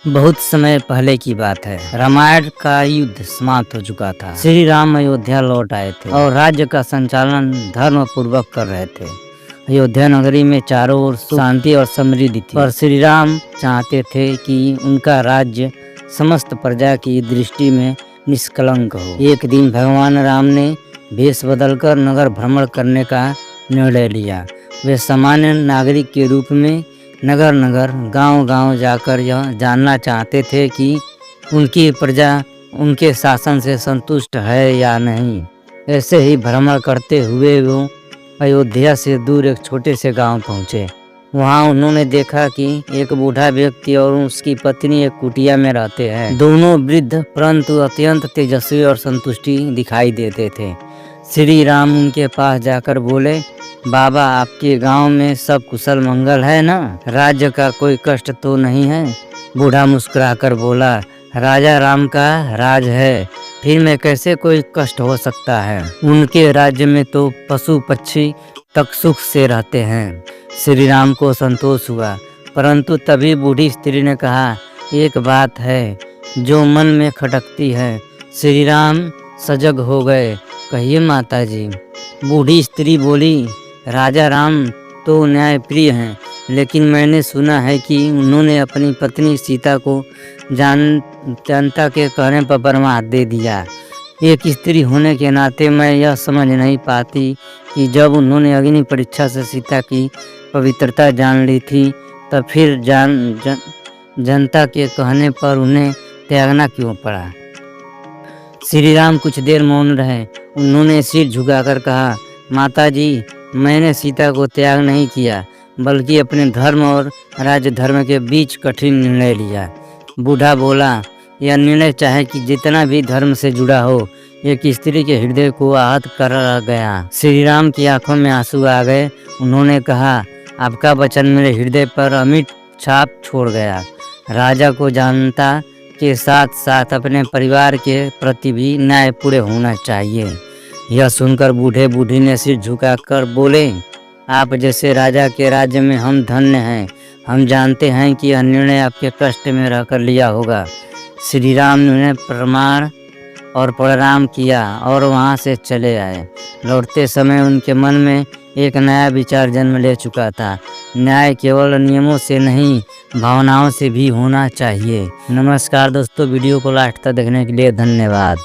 बहुत समय पहले की बात है। रामायण का युद्ध समाप्त हो चुका था। श्री राम अयोध्या लौट आए थे और राज्य का संचालन धर्म पूर्वक कर रहे थे। अयोध्या नगरी में चारों ओर शांति और समृद्धि थी, पर श्री राम चाहते थे कि उनका राज्य समस्त प्रजा की दृष्टि में निष्कलंक हो। एक दिन भगवान राम ने वेश बदलकर नगर भ्रमण करने का निर्णय लिया। वे सामान्य नागरिक के रूप में नगर नगर गांव-गांव जाकर यह जानना चाहते थे कि उनकी प्रजा उनके शासन से संतुष्ट है या नहीं। ऐसे ही भ्रमण करते हुए वो अयोध्या से दूर एक छोटे से गांव पहुंचे। वहां उन्होंने देखा कि एक बूढ़ा व्यक्ति और उसकी पत्नी एक कुटिया में रहते हैं। दोनों वृद्ध परंतु अत्यंत तेजस्वी और संतुष्टि दिखाई देते थे। श्री राम उनके पास जाकर बोले, बाबा, आपके गांव में सब कुशल मंगल है ना? राज्य का कोई कष्ट तो नहीं है? बूढ़ा मुस्कुराकर बोला, राजा राम का राज है, फिर में कैसे कोई कष्ट हो सकता है? उनके राज्य में तो पशु पक्षी तक सुख से रहते हैं। श्री राम को संतोष हुआ, परंतु तभी बूढ़ी स्त्री ने कहा, एक बात है जो मन में खटकती है। श्री राम सजग हो गए। कहिए माताजी। बूढ़ी स्त्री बोली, राजा राम तो न्यायप्रिय हैं, लेकिन मैंने सुना है कि उन्होंने अपनी पत्नी सीता को जनता के कहने पर बरमाद दे दिया। एक स्त्री होने के नाते मैं यह समझ नहीं पाती कि जब उन्होंने अग्नि परीक्षा से सीता की पवित्रता जान ली थी, तब फिर जनता के कहने पर उन्हें त्यागना क्यों पड़ा। श्री राम कुछ देर मौन रहे। उन्होंने सिर झुकाकर कहा, माताजी, मैंने सीता को त्याग नहीं किया, बल्कि अपने धर्म और राज्य धर्म के बीच कठिन निर्णय लिया। बूढ़ा बोला, यह निर्णय चाहे कि जितना भी धर्म से जुड़ा हो, एक स्त्री के हृदय को आहत कर गया। श्री राम की आंखों में आंसू आ गए। उन्होंने कहा, आपका वचन मेरे हृदय पर अमिट छाप छोड़ गया। राजा को जनता के साथ साथ अपने परिवार के प्रति भी न्यायपूर्ण होना चाहिए। यह सुनकर बूढ़े बूढ़ी ने सिर झुकाकर बोले, आप जैसे राजा के राज्य में हम धन्य हैं। हम जानते हैं कि यह निर्णय आपके कष्ट में रहकर लिया होगा। श्री राम ने प्रणाम और प्रणाम किया और वहां से चले आए। लौटते समय उनके मन में एक नया विचार जन्म ले चुका था। न्याय केवल नियमों से नहीं, भावनाओं से भी होना चाहिए। नमस्कार दोस्तों, वीडियो को लास्ट तक देखने के लिए धन्यवाद।